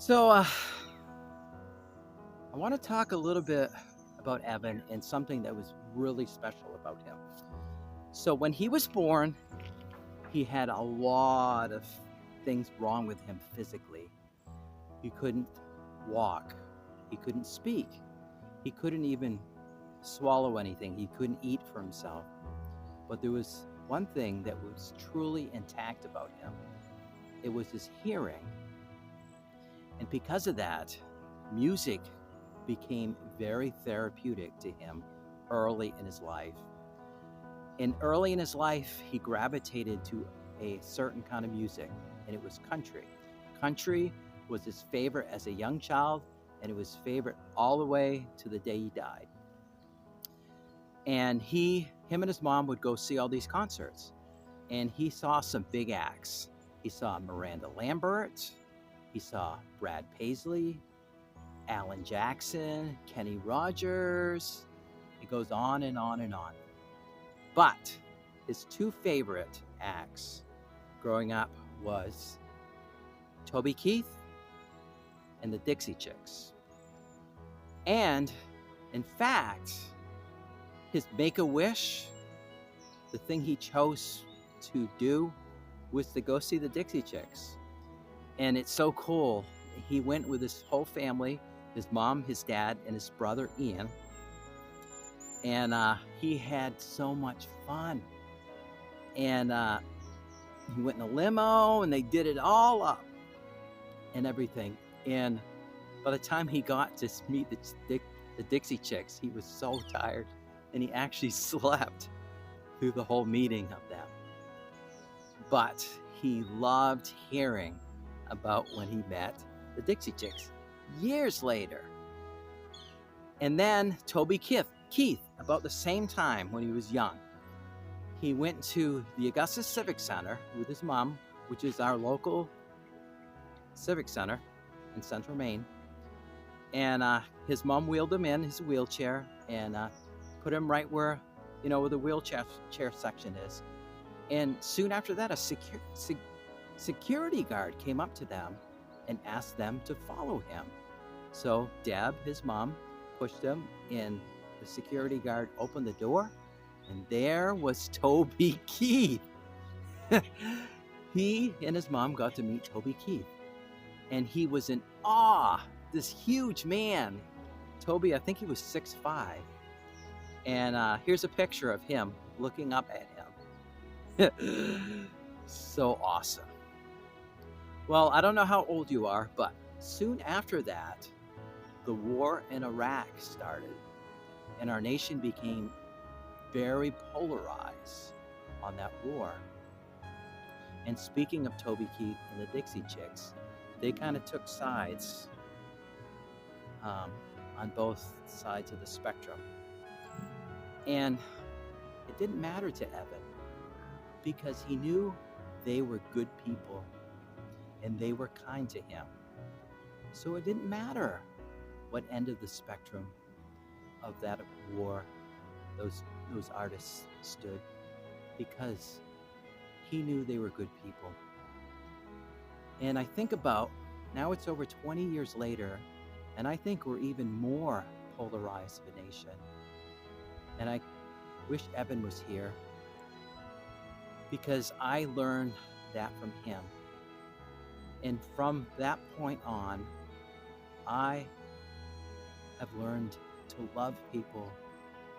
So, I want to talk a little bit about Evan and something that was really special about him. So, when he was born, he had a lot of things wrong with him physically. He couldn't walk, he couldn't speak, he couldn't even swallow anything, he couldn't eat for himself. But there was one thing that was truly intact about him. It was his hearing. And because of that, music became very therapeutic to him early in his life. And early in his life, he gravitated to a certain kind of music, and it was country. Country was his favorite as a young child, and it was favorite all the way to the day he died. And him and his mom would go see all these concerts, and he saw some big acts. He saw Miranda Lambert, he saw Brad Paisley, Alan Jackson, Kenny Rogers. It goes on and on and on. But his two favorite acts growing up was Toby Keith and the Dixie Chicks. And in fact, his Make-A-Wish, the thing he chose to do was to go see the Dixie Chicks. And it's so cool. He went with his whole family, his mom, his dad, and his brother Ian. And he had so much fun. And he went in a limo, and they did it all up and everything. And by the time he got to meet the Dixie Chicks, he was so tired, and he actually slept through the whole meeting of them. But he loved hearing about when he met the Dixie Chicks years later. And then Toby Keith, about the same time when he was young, he went to the Augusta Civic Center with his mom, which is our local civic center in Central Maine. And his mom wheeled him in his wheelchair and put him right where the wheelchair section is. And soon after that, a security guard came up to them and asked them to follow him. So Deb, his mom, pushed him in. The security guard opened the door, and there was Toby Keith. He and his mom got to meet Toby Keith, and he was in awe. This huge man. Toby, I think he was 6'5". And here's a picture of him looking up at him. So awesome. Well, I don't know how old you are, but soon after that, the war in Iraq started, and our nation became very polarized on that war. And speaking of Toby Keith and the Dixie Chicks, they kind of took sides on both sides of the spectrum. And it didn't matter to Evan because he knew they were good people and they were kind to him. So it didn't matter what end of the spectrum of that war those artists stood, because he knew they were good people. And I think about, now it's over 20 years later, and I think we're even more polarized of a nation. And I wish Evan was here, because I learned that from him. And from that point on, I have learned to love people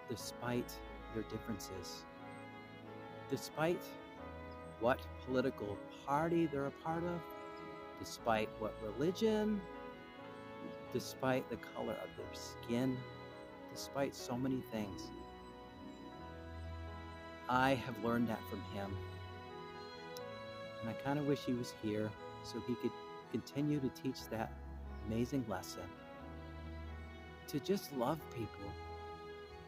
despite their differences, despite what political party they're a part of, despite what religion, despite the color of their skin, despite so many things. I have learned that from him. And I kind of wish he was here so he could continue to teach that amazing lesson. To just love people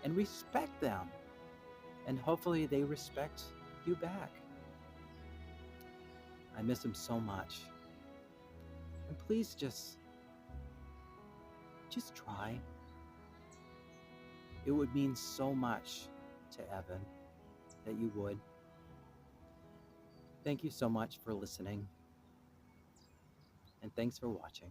and respect them. And hopefully they respect you back. I miss him so much. And please just try. It would mean so much to Evan that you would. Thank you so much for listening. And thanks for watching.